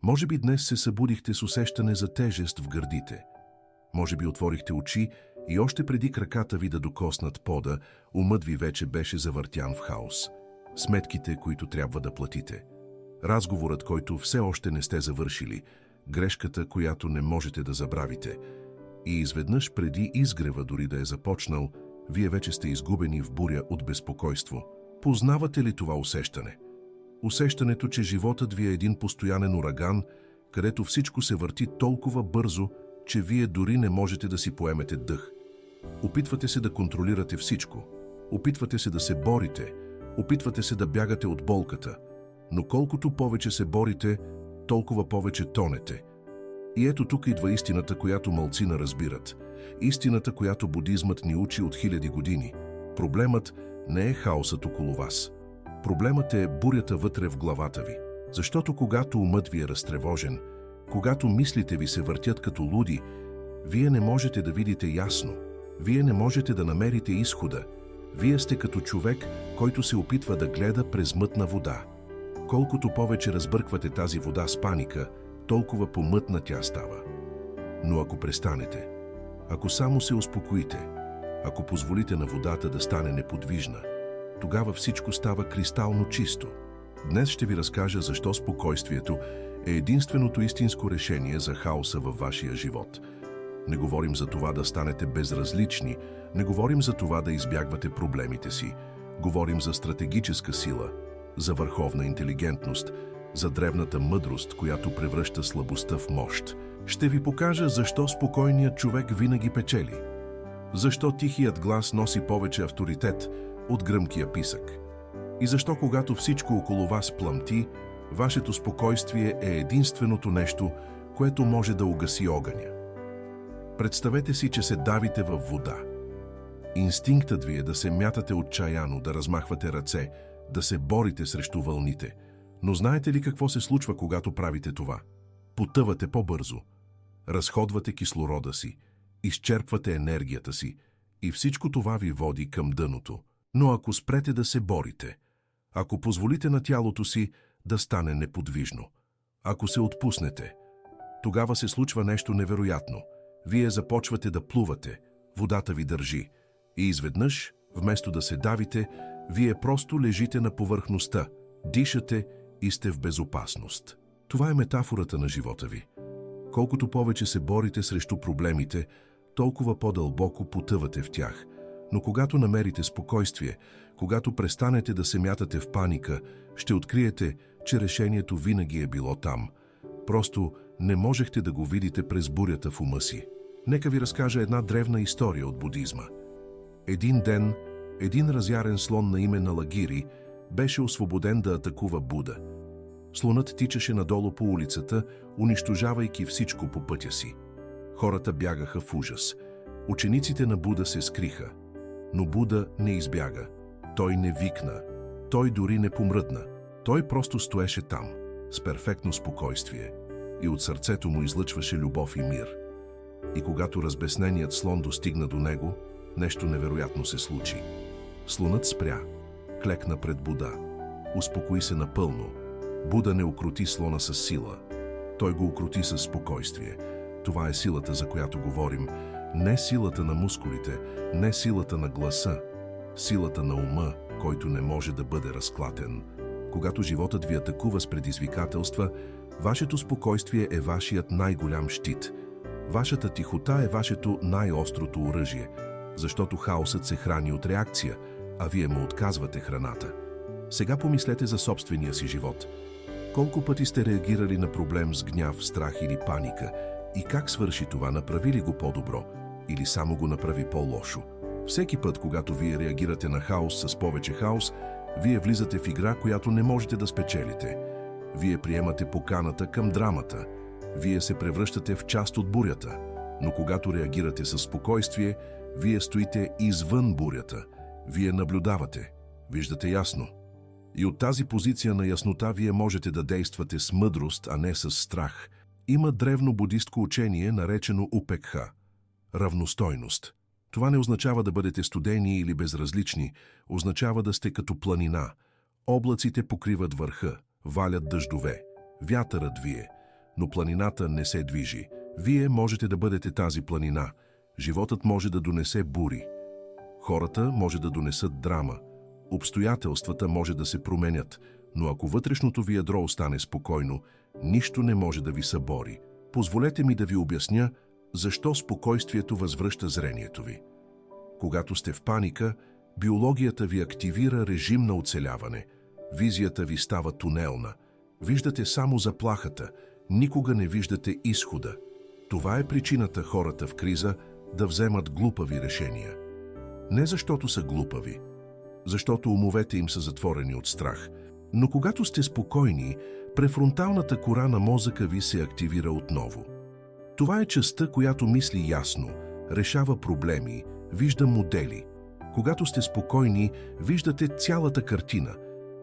Може би днес се събудихте с усещане за тежест в гърдите. Може би отворихте очи и още преди краката ви да докоснат пода, умът ви вече беше завъртян в хаос. Сметките, които трябва да платите. Разговорът, който все още не сте завършили. Грешката, която не можете да забравите. И изведнъж преди изгрева дори да е започнал, вие вече сте изгубени в буря от безпокойство. Познавате ли това усещане? Усещането, че животът ви е един постоянен ураган, където всичко се върти толкова бързо, че вие дори не можете да си поемете дъх. Опитвате се да контролирате всичко. Опитвате се да се борите. Опитвате се да бягате от болката. Но колкото повече се борите, толкова повече тонете. И ето тук идва истината, която малцина разбират. Истината, която будизмът ни учи от хиляди години. Проблемът не е хаосът около вас. Проблемът е бурята вътре в главата ви. Защото когато умът ви е разтревожен, когато мислите ви се въртят като луди, вие не можете да видите ясно. Вие не можете да намерите изхода. Вие сте като човек, който се опитва да гледа през мътна вода. Колкото повече разбърквате тази вода с паника, толкова по-мътна тя става. Но ако престанете, ако само се успокоите, ако позволите на водата да стане неподвижна, тогава всичко става кристално чисто. Днес ще ви разкажа защо спокойствието е единственото истинско решение за хаоса във вашия живот. Не говорим за това да станете безразлични, не говорим за това да избягвате проблемите си. Говорим за стратегическа сила, за върховна интелигентност, за древната мъдрост, която превръща слабостта в мощ. Ще ви покажа защо спокойният човек винаги печели. Защо тихият глас носи повече авторитет от гръмкия писък. И защо когато всичко около вас пламти, вашето спокойствие е единственото нещо, което може да угаси огъня. Представете си, че се давите във вода. Инстинктът ви е да се мятате отчаяно, да размахвате ръце, да се борите срещу вълните. Но знаете ли какво се случва, когато правите това? Потъвате по-бързо. Разходвате кислорода си, изчерпвате енергията си и всичко това ви води към дъното. Но ако спрете да се борите, ако позволите на тялото си да стане неподвижно, ако се отпуснете, тогава се случва нещо невероятно. Вие започвате да плувате, водата ви държи и изведнъж, вместо да се давите, вие просто лежите на повърхността, дишате и сте в безопасност. Това е метафората на живота ви. Колкото повече се борите срещу проблемите, толкова по-дълбоко потъвате в тях. Но когато намерите спокойствие, когато престанете да се мятате в паника, ще откриете, че решението винаги е било там. Просто не можехте да го видите през бурята в ума си. Нека ви разкажа една древна история от будизма. Един ден, един разярен слон на име Налагири беше освободен да атакува Буда. Слонът тичаше надолу по улицата, унищожавайки всичко по пътя си. Хората бягаха в ужас. Учениците на Буда се скриха. Но Буда не избяга. Той не викна. Той дори не помръдна. Той просто стоеше там, с перфектно спокойствие. И от сърцето му излъчваше любов и мир. И когато разбесненият слон достигна до него, нещо невероятно се случи. Слонът спря, клекна пред Буда. Успокои се напълно. Буда не укрути слона с сила. Той го укрути с спокойствие. Това е силата, за която говорим. Не силата на мускулите, не силата на гласа. Силата на ума, който не може да бъде разклатен. Когато животът ви атакува с предизвикателства, вашето спокойствие е вашият най-голям щит. Вашата тихота е вашето най-острото оръжие, защото хаосът се храни от реакция, а вие му отказвате храната. Сега помислете за собствения си живот. Колко пъти сте реагирали на проблем с гняв, страх или паника? И как свърши това? Направи ли го по-добро? Или само го направи по-лошо? Всеки път, когато вие реагирате на хаос с повече хаос, вие влизате в игра, която не можете да спечелите. Вие приемате поканата към драмата. Вие се превръщате в част от бурята. Но когато реагирате със спокойствие, вие стоите извън бурята. Вие наблюдавате. Виждате ясно. И от тази позиция на яснота вие можете да действате с мъдрост, а не с страх. Има древно будистко учение, наречено упекха – равностойност. Това не означава да бъдете студени или безразлични, означава да сте като планина. Облаците покриват върха, валят дъждове, вятърът вие, но планината не се движи. Вие можете да бъдете тази планина. Животът може да донесе бури. Хората може да донесат драма. Обстоятелствата може да се променят, но ако вътрешното ви ядро остане спокойно, нищо не може да ви събори. Позволете ми да ви обясня защо спокойствието възвръща зрението ви. Когато сте в паника, биологията ви активира режим на оцеляване. Визията ви става тунелна. Виждате само заплахата, никога не виждате изхода. Това е причината хората в криза да вземат глупави решения. Не защото са глупави, защото умовете им са затворени от страх. Но когато сте спокойни, префронталната кора на мозъка ви се активира отново. Това е частта, която мисли ясно, решава проблеми, вижда модели. Когато сте спокойни, виждате цялата картина,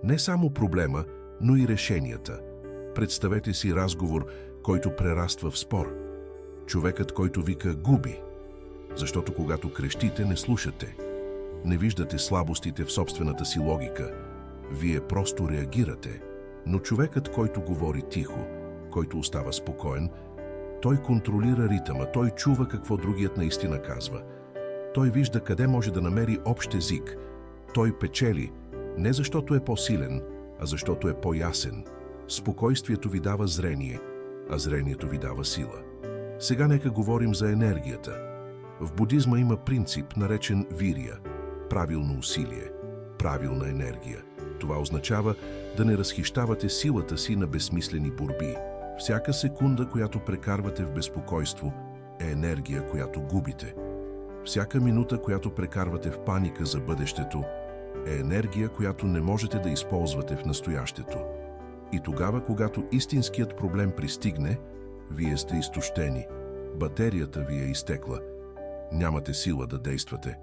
не само проблема, но и решенията. Представете си разговор, който прераства в спор. Човекът, който вика, губи. Защото когато крещите, не слушате. Не виждате слабостите в собствената си логика. Вие просто реагирате. Но човекът, който говори тихо, който остава спокоен, той контролира ритъма, той чува какво другият наистина казва. Той вижда къде може да намери общ език. Той печели, не защото е по-силен, а защото е по-ясен. Спокойствието ви дава зрение, а зрението ви дава сила. Сега нека говорим за енергията. В будизма има принцип, наречен вирия – правилно усилие, правилна енергия. Това означава да не разхищавате силата си на безсмислени борби. Всяка секунда, която прекарвате в безпокойство, е енергия, която губите. Всяка минута, която прекарвате в паника за бъдещето, е енергия, която не можете да използвате в настоящето. И тогава, когато истинският проблем пристигне, вие сте изтощени, батерията ви е изтекла, нямате сила да действате.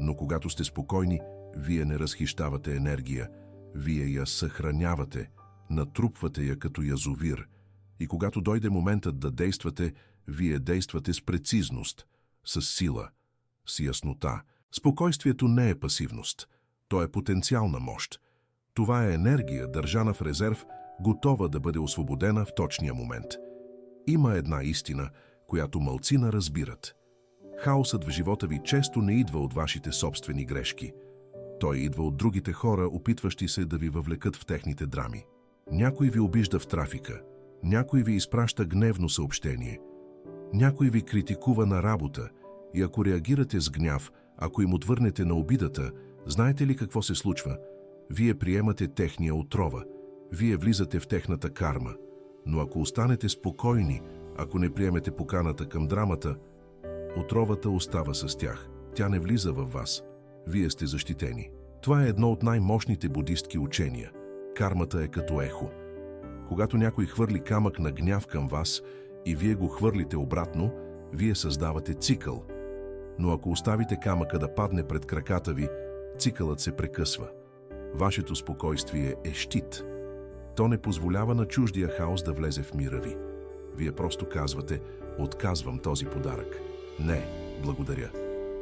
Но когато сте спокойни, вие не разхищавате енергия, вие я съхранявате, натрупвате я като язовир. И когато дойде моментът да действате, вие действате с прецизност, с сила, с яснота. Спокойствието не е пасивност, то е потенциална мощ. Това е енергия, държана в резерв, готова да бъде освободена в точния момент. Има една истина, която малцина разбират. Хаосът в живота ви често не идва от вашите собствени грешки. Той идва от другите хора, опитващи се да ви въвлекат в техните драми. Някой ви обижда в трафика, някой ви изпраща гневно съобщение, някой ви критикува на работа и ако реагирате с гняв, ако им отвърнете на обидата, знаете ли какво се случва? Вие приемате техния отрова, вие влизате в техната карма. Но ако останете спокойни, ако не приемете поканата към драмата, отровата остава с тях. Тя не влиза във вас. Вие сте защитени. Това е едно от най-мощните будистки учения. Кармата е като ехо. Когато някой хвърли камък на гняв към вас и вие го хвърлите обратно, вие създавате цикъл. Но ако оставите камъка да падне пред краката ви, цикълът се прекъсва. Вашето спокойствие е щит. То не позволява на чуждия хаос да влезе в мира ви. Вие просто казвате: отказвам този подарък. Не, благодаря.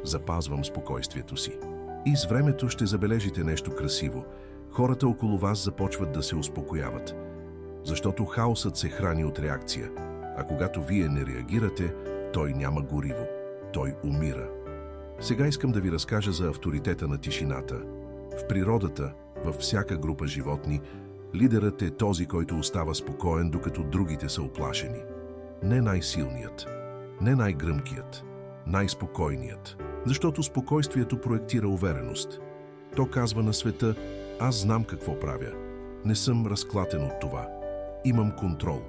Запазвам спокойствието си. И с времето ще забележите нещо красиво. Хората около вас започват да се успокояват. Защото хаосът се храни от реакция. А когато вие не реагирате, той няма гориво. Той умира. Сега искам да ви разкажа за авторитета на тишината. В природата, във всяка група животни, лидерът е този, който остава спокоен, докато другите са уплашени. Не най-силният, не най-гръмкият, най-спокойният. Защото спокойствието проектира увереност. То казва на света: аз знам какво правя. Не съм разклатен от това. Имам контрол.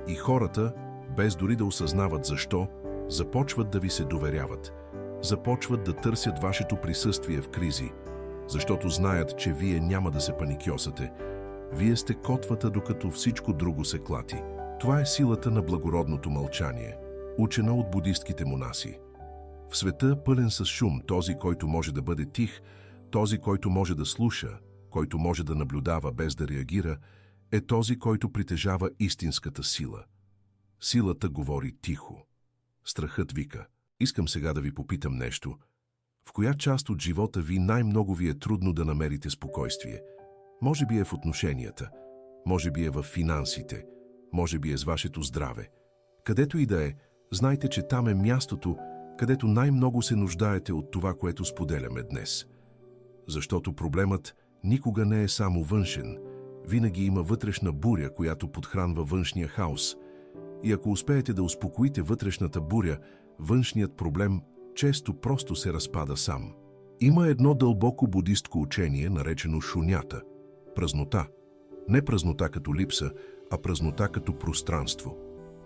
И хората, без дори да осъзнават защо, започват да ви се доверяват. Започват да търсят вашето присъствие в кризи, защото знаят, че вие няма да се паникьосате. Вие сте котвата, докато всичко друго се клати. Това е силата на благородното мълчание, учена от будистките монаси. В света, пълен с шум, този, който може да бъде тих, този, който може да слуша, който може да наблюдава без да реагира, е този, който притежава истинската сила. Силата говори тихо. Страхът вика: искам сега да ви попитам нещо. В коя част от живота ви най-много ви е трудно да намерите спокойствие? Може би е в отношенията, може би е в финансите, може би е с вашето здраве. Където и да е, знайте, че там е мястото, където най-много се нуждаете от това, което споделяме днес. Защото проблемът никога не е само външен. Винаги има вътрешна буря, която подхранва външния хаос. И ако успеете да успокоите вътрешната буря, външният проблем често просто се разпада сам. Има едно дълбоко будистко учение, наречено шунята – празнота. Не празнота като липса, а празнота като пространство.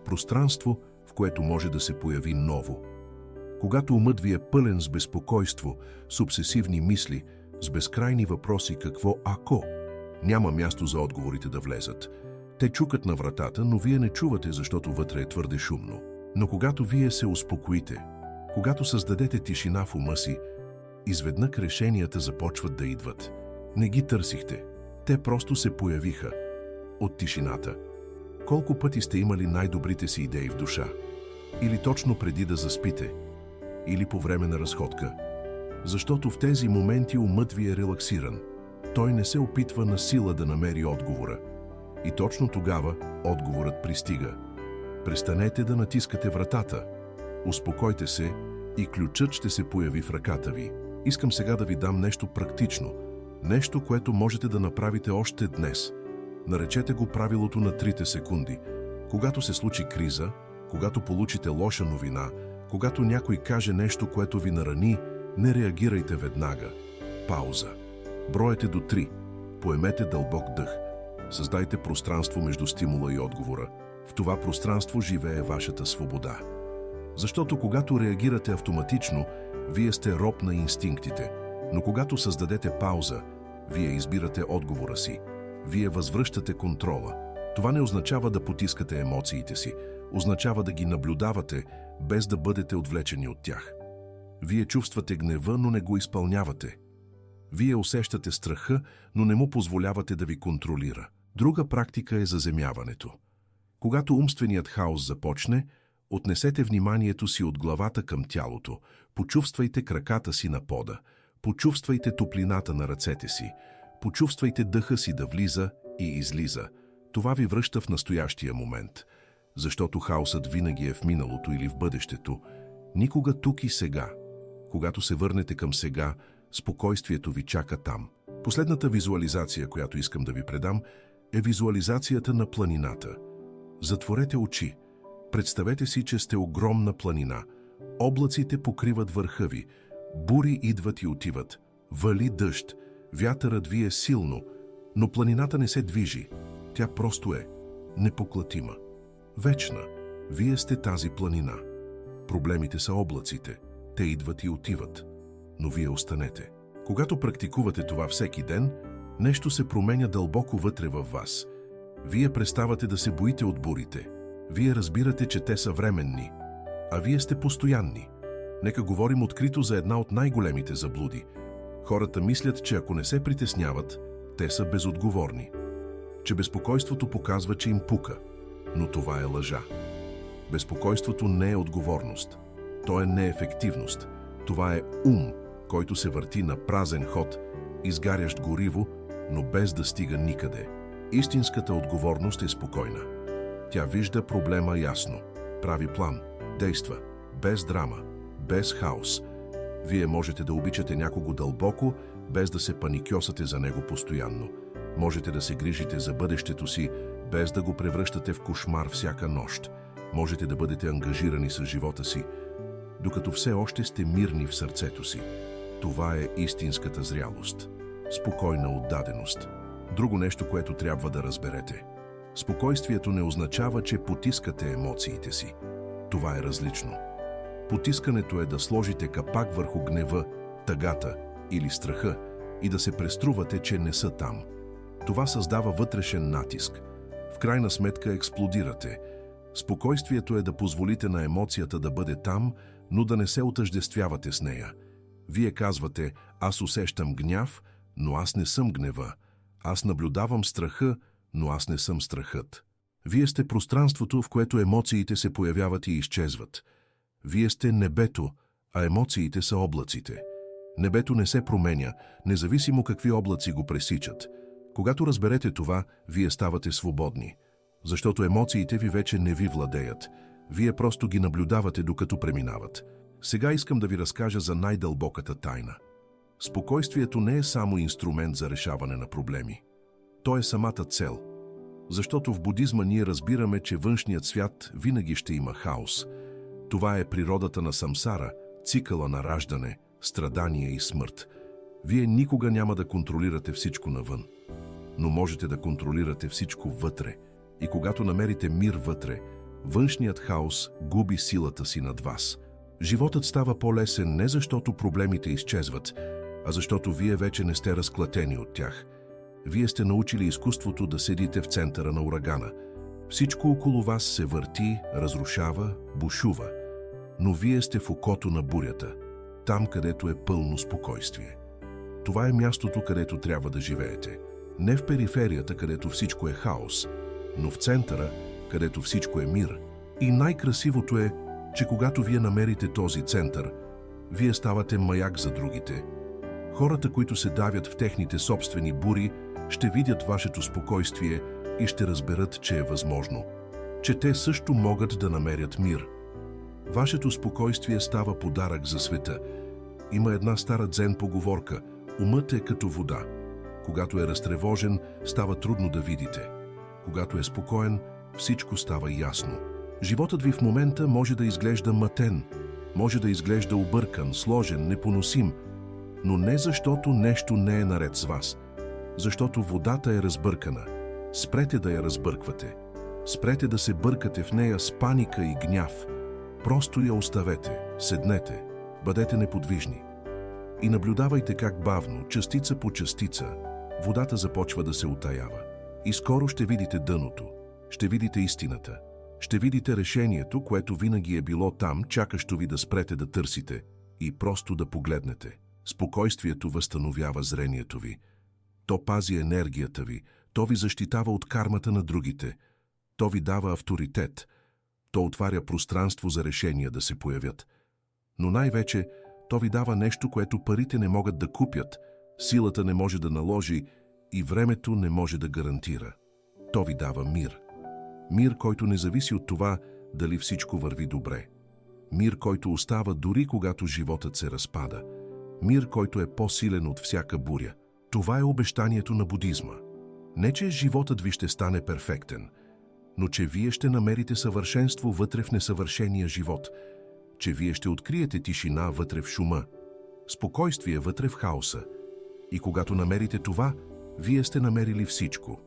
Пространство, в което може да се появи ново. Когато умът ви е пълен с безпокойство, с обсесивни мисли, с безкрайни въпроси какво ако, няма място за отговорите да влезат. Те чукат на вратата, но вие не чувате, защото вътре е твърде шумно. Но когато вие се успокоите, когато създадете тишина в ума си, изведнъж решенията започват да идват. Не ги търсихте. Те просто се появиха. От тишината. Колко пъти сте имали най-добрите си идеи в душа? Или точно преди да заспите? Или по време на разходка? Защото в тези моменти умът ви е релаксиран. Той не се опитва на сила да намери отговора. И точно тогава отговорът пристига. Престанете да натискате вратата. Успокойте се и ключът ще се появи в ръката ви. Искам сега да ви дам нещо практично. Нещо, което можете да направите още днес. Наречете го правилото на 3 секунди. Когато се случи криза, когато получите лоша новина, когато някой каже нещо, което ви нарани, не реагирайте веднага. Пауза. Броете до 3. Поемете дълбок дъх. Създайте пространство между стимула и отговора. В това пространство живее вашата свобода. Защото когато реагирате автоматично, вие сте роб на инстинктите. Но когато създадете пауза, вие избирате отговора си. Вие възвръщате контрола. Това не означава да потискате емоциите си. Означава да ги наблюдавате, без да бъдете отвлечени от тях. Вие чувствате гнева, но не го изпълнявате. Вие усещате страха, но не му позволявате да ви контролира. Друга практика е заземяването. Когато умственият хаос започне, отнесете вниманието си от главата към тялото, почувствайте краката си на пода, почувствайте топлината на ръцете си, почувствайте дъха си да влиза и излиза. Това ви връща в настоящия момент, защото хаосът винаги е в миналото или в бъдещето, никога тук и сега. Когато се върнете към сега, спокойствието ви чака там. Последната визуализация, която искам да ви предам, е визуализацията на планината. Затворете очи. Представете си, че сте огромна планина. Облаците покриват върха ви. Бури идват и отиват. Вали дъжд. Вятърът вие силно. Но планината не се движи. Тя просто е непоклатима. Вечна. Вие сте тази планина. Проблемите са облаците. Те идват и отиват. Но вие останете. Когато практикувате това всеки ден, нещо се променя дълбоко вътре във вас. Вие преставате да се боите от бурите. Вие разбирате, че те са временни, а вие сте постоянни. Нека говорим открито за една от най-големите заблуди. Хората мислят, че ако не се притесняват, те са безотговорни. Че безпокойството показва, че им пука. Но това е лъжа. Безпокойството не е отговорност. То е неефективност. Това е ум, който се върти на празен ход, изгарящ гориво, но без да стига никъде. Истинската отговорност е спокойна. Тя вижда проблема ясно, прави план, действа, без драма, без хаос. Вие можете да обичате някого дълбоко, без да се паникьосате за него постоянно. Можете да се грижите за бъдещето си, без да го превръщате в кошмар всяка нощ. Можете да бъдете ангажирани с живота си, докато все още сте мирни в сърцето си. Това е истинската зрялост. Спокойна отдаденост. Друго нещо, което трябва да разберете. Спокойствието не означава, че потискате емоциите си. Това е различно. Потискането е да сложите капак върху гнева, тъгата или страха и да се преструвате, че не са там. Това създава вътрешен натиск. В крайна сметка експлодирате. Спокойствието е да позволите на емоцията да бъде там, но да не се отъждествявате с нея. Вие казвате: аз усещам гняв, но аз не съм гнева. Аз наблюдавам страха, но аз не съм страхът. Вие сте пространството, в което емоциите се появяват и изчезват. Вие сте небето, а емоциите са облаците. Небето не се променя, независимо какви облаци го пресичат. Когато разберете това, вие ставате свободни. Защото емоциите ви вече не ви владеят. Вие просто ги наблюдавате, докато преминават. Сега искам да ви разкажа за най-дълбоката тайна. Спокойствието не е само инструмент за решаване на проблеми. То е самата цел. Защото в будизма ние разбираме, че външният свят винаги ще има хаос. Това е природата на самсара, цикъла на раждане, страдание и смърт. Вие никога няма да контролирате всичко навън, но можете да контролирате всичко вътре. И когато намерите мир вътре, външният хаос губи силата си над вас. Животът става по-лесен не защото проблемите изчезват, а защото вие вече не сте разклатени от тях. Вие сте научили изкуството да седите в центъра на урагана. Всичко около вас се върти, разрушава, бушува. Но вие сте в окото на бурята, там където е пълно спокойствие. Това е мястото, където трябва да живеете. Не в периферията, където всичко е хаос, но в центъра, където всичко е мир. И най-красивото е, че когато вие намерите този център, вие ставате маяк за другите. Хората, които се давят в техните собствени бури, ще видят вашето спокойствие и ще разберат, че е възможно. Че те също могат да намерят мир. Вашето спокойствие става подарък за света. Има една стара дзен поговорка: умът е като вода. Когато е разтревожен, става трудно да видите. Когато е спокоен, всичко става ясно. Животът ви в момента може да изглежда мътен, може да изглежда объркан, сложен, непоносим, но не защото нещо не е наред с вас. Защото водата е разбъркана. Спрете да я разбърквате. Спрете да се бъркате в нея с паника и гняв. Просто я оставете, седнете, бъдете неподвижни. И наблюдавайте как бавно, частица по частица, водата започва да се утаява. И скоро ще видите дъното, ще видите истината, ще видите решението, което винаги е било там, чакащо ви да спрете да търсите и просто да погледнете. Спокойствието възстановява зрението ви. То пази енергията ви, то ви защитава от кармата на другите. То ви дава авторитет. То отваря пространство за решения да се появят. Но най-вече то ви дава нещо, което парите не могат да купят, силата не може да наложи и времето не може да гарантира. То ви дава мир. Мир, който не зависи от това дали всичко върви добре. Мир, който остава дори когато животът се разпада. Мир, който е по-силен от всяка буря. Това е обещанието на будизма. Не, че животът ви ще стане перфектен, но че вие ще намерите съвършенство вътре в несъвършения живот, че вие ще откриете тишина вътре в шума, спокойствие вътре в хаоса. И когато намерите това, вие сте намерили всичко.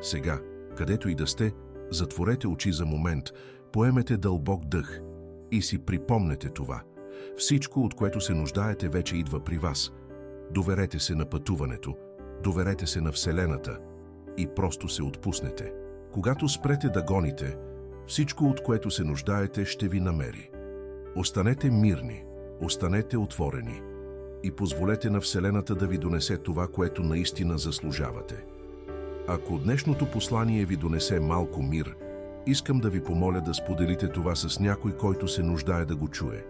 Сега, където и да сте, затворете очи за момент, поемете дълбок дъх и си припомнете това. Всичко, от което се нуждаете, вече идва при вас. Доверете се на пътуването, доверете се на Вселената и просто се отпуснете. Когато спрете да гоните, всичко, от което се нуждаете, ще ви намери. Останете мирни, останете отворени и позволете на Вселената да ви донесе това, което наистина заслужавате. Ако днешното послание ви донесе малко мир, искам да ви помоля да споделите това с някой, който се нуждае да го чуе.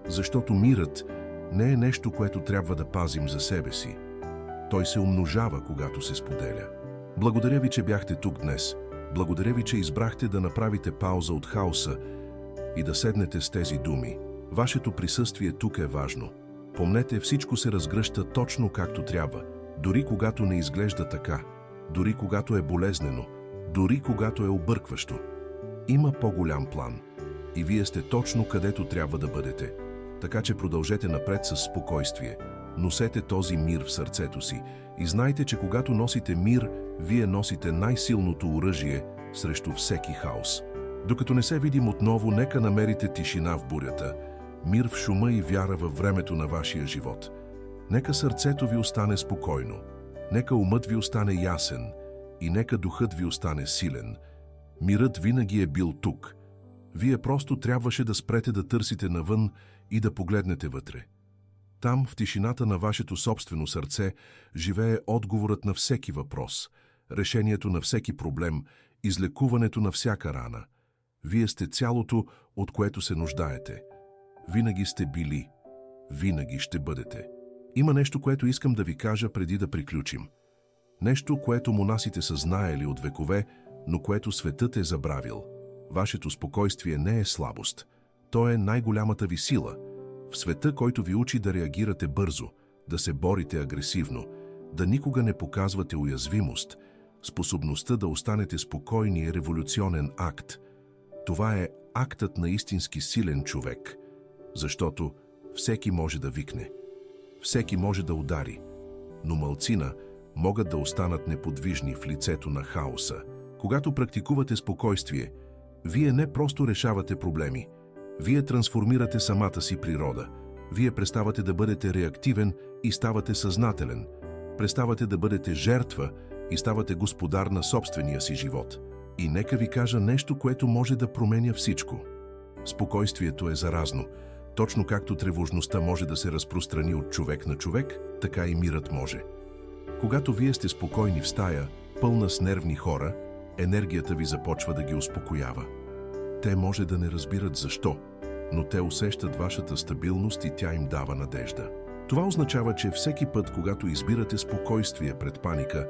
Защото мирът не е нещо, което трябва да пазим за себе си. Той се умножава, когато се споделя. Благодаря ви, че бяхте тук днес. Благодаря ви, че избрахте да направите пауза от хаоса и да седнете с тези думи. Вашето присъствие тук е важно. Помнете, всичко се разгръща точно както трябва, дори когато не изглежда така, дори когато е болезнено, дори когато е объркващо. Има по-голям план и вие сте точно където трябва да бъдете. Така че продължете напред с спокойствие. Носете този мир в сърцето си и знайте, че когато носите мир, вие носите най-силното оръжие срещу всеки хаос. Докато не се видим отново, нека намерите тишина в бурята, мир в шума и вяра във времето на вашия живот. Нека сърцето ви остане спокойно, нека умът ви остане ясен и нека духът ви остане силен. Мирът винаги е бил тук. Вие просто трябваше да спрете да търсите навън и да погледнете вътре. Там, в тишината на вашето собствено сърце, живее отговорът на всеки въпрос, решението на всеки проблем, излекуването на всяка рана. Вие сте цялото, от което се нуждаете. Винаги сте били. Винаги ще бъдете. Има нещо, което искам да ви кажа преди да приключим. Нещо, което монасите са знаели от векове, но което светът е забравил. Вашето спокойствие не е слабост. То е най-голямата ви сила. В света, който ви учи да реагирате бързо, да се борите агресивно, да никога не показвате уязвимост, способността да останете спокойни е революционен акт. Това е актът на истински силен човек, защото всеки може да викне, всеки може да удари, но малцина могат да останат неподвижни в лицето на хаоса. Когато практикувате спокойствие, вие не просто решавате проблеми, вие трансформирате самата си природа. Вие преставате да бъдете реактивен и ставате съзнателен. Преставате да бъдете жертва и ставате господар на собствения си живот. И нека ви кажа нещо, което може да променя всичко. Спокойствието е заразно. Точно както тревожността може да се разпространи от човек на човек, така и мирът може. Когато вие сте спокойни в стая, пълна с нервни хора, енергията ви започва да ги успокоява. Те може да не разбират защо, но те усещат вашата стабилност и тя им дава надежда. Това означава, че всеки път, когато избирате спокойствие пред паника,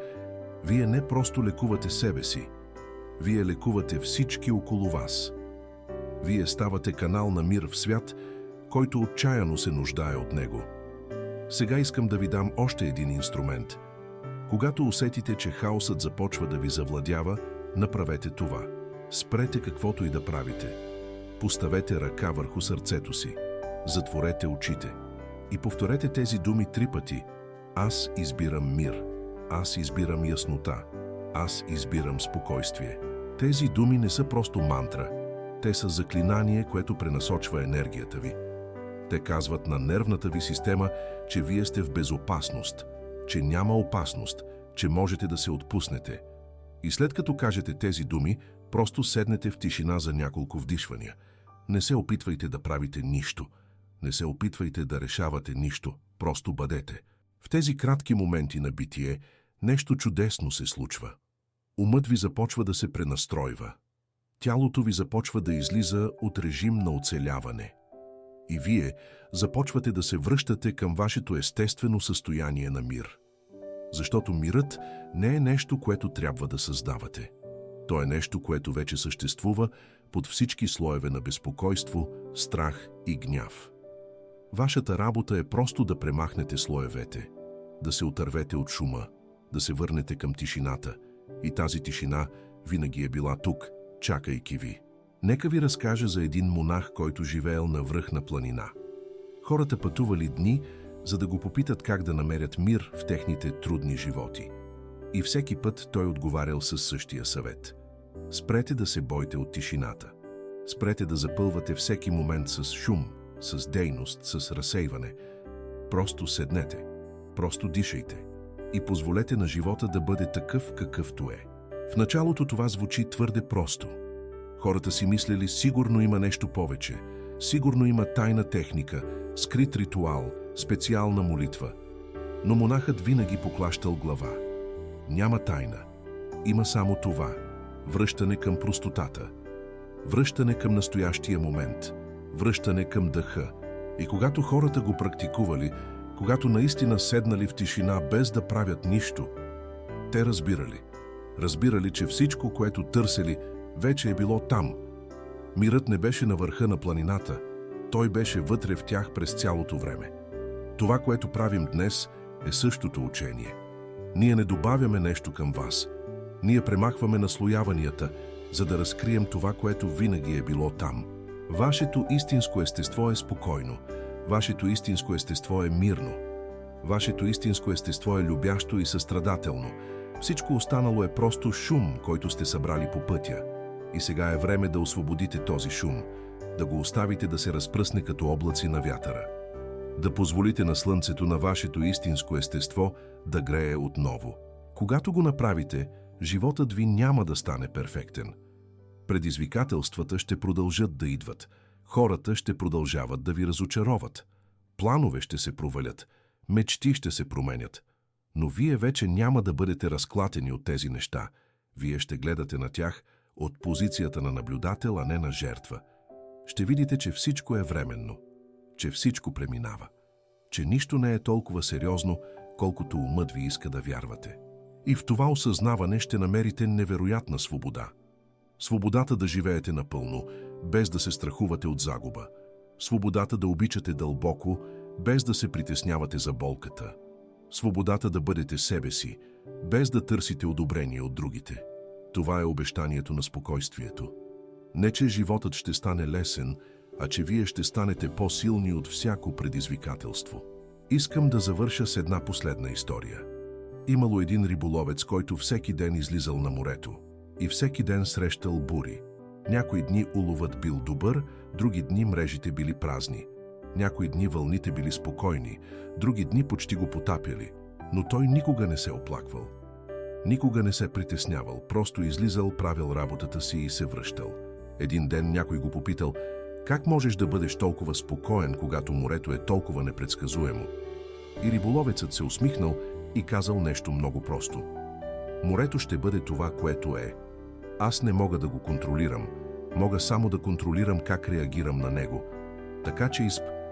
вие не просто лекувате себе си, вие лекувате всички около вас. Вие ставате канал на мир в свят, който отчаяно се нуждае от него. Сега искам да ви дам още един инструмент. Когато усетите, че хаосът започва да ви завладява, направете това. Спрете каквото и да правите. Поставете ръка върху сърцето си. Затворете очите. И повторете тези думи 3 пъти. Аз избирам мир. Аз избирам яснота. Аз избирам спокойствие. Тези думи не са просто мантра. Те са заклинание, което пренасочва енергията ви. Те казват на нервната ви система, че вие сте в безопасност, че няма опасност, че можете да се отпуснете. И след като кажете тези думи, просто седнете в тишина за няколко вдишвания. Не се опитвайте да правите нищо. Не се опитвайте да решавате нищо. Просто бъдете. В тези кратки моменти на битие нещо чудесно се случва. Умът ви започва да се пренастройва. Тялото ви започва да излиза от режим на оцеляване. И вие започвате да се връщате към вашето естествено състояние на мир. Защото мирът не е нещо, което трябва да създавате. То е нещо, което вече съществува под всички слоеве на безпокойство, страх и гняв. Вашата работа е просто да премахнете слоевете, да се отървете от шума, да се върнете към тишината. И тази тишина винаги е била тук, чакайки ви. Нека ви разкажа за един монах, който живеел на връх на планина. Хората пътували дни, за да го попитат как да намерят мир в техните трудни животи. И всеки път той отговарял със същия съвет. Спрете да се бойте от тишината. Спрете да запълвате всеки момент с шум, с дейност, с разсейване. Просто седнете, просто дишайте и позволете на живота да бъде такъв, какъвто е. В началото това звучи твърде просто. Хората си мислели, сигурно има нещо повече, сигурно има тайна техника, скрит ритуал, специална молитва. Но монахът винаги поклащал глава. Няма тайна. Има само това. Връщане към простотата. Връщане към настоящия момент. Връщане към дъха. И когато хората го практикували, когато наистина седнали в тишина без да правят нищо, те разбирали. Разбирали, че всичко, което търсели, вече е било там. Мирът не беше на върха на планината. Той беше вътре в тях през цялото време. Това, което правим днес, е същото учение. Ние не добавяме нещо към вас. Ние премахваме наслояванията, за да разкрием това, което винаги е било там. Вашето истинско естество е спокойно. Вашето истинско естество е мирно. Вашето истинско естество е любящо и състрадателно. Всичко останало е просто шум, който сте събрали по пътя. И сега е време да освободите този шум, да го оставите да се разпръсне като облаци на вятъра. Да позволите на слънцето на вашето истинско естество да грее отново. Когато го направите, животът ви няма да стане перфектен. Предизвикателствата ще продължат да идват. Хората ще продължават да ви разочароват. Планове ще се провалят. Мечти ще се променят. Но вие вече няма да бъдете разклатени от тези неща. Вие ще гледате на тях от позицията на наблюдател, а не на жертва. Ще видите, че всичко е временно, че всичко преминава, че нищо не е толкова сериозно, колкото умът ви иска да вярвате. И в това осъзнаване ще намерите невероятна свобода. Свободата да живеете напълно, без да се страхувате от загуба. Свободата да обичате дълбоко, без да се притеснявате за болката. Свободата да бъдете себе си, без да търсите одобрение от другите. Това е обещанието на спокойствието. Не че животът ще стане лесен, а че вие ще станете по-силни от всяко предизвикателство. Искам да завърша с една последна история. Имало един риболовец, който всеки ден излизал на морето и всеки ден срещал бури. Някои дни уловът бил добър, други дни мрежите били празни. Някои дни вълните били спокойни, други дни почти го потапяли, но той никога не се оплаквал. Никога не се притеснявал, просто излизал, правил работата си и се връщал. Един ден някой го попитал: как можеш да бъдеш толкова спокоен, когато морето е толкова непредсказуемо? И риболовецът се усмихнал и казал нещо много просто: морето ще бъде това, което е. Аз не мога да го контролирам, мога само да контролирам как реагирам на него. Така че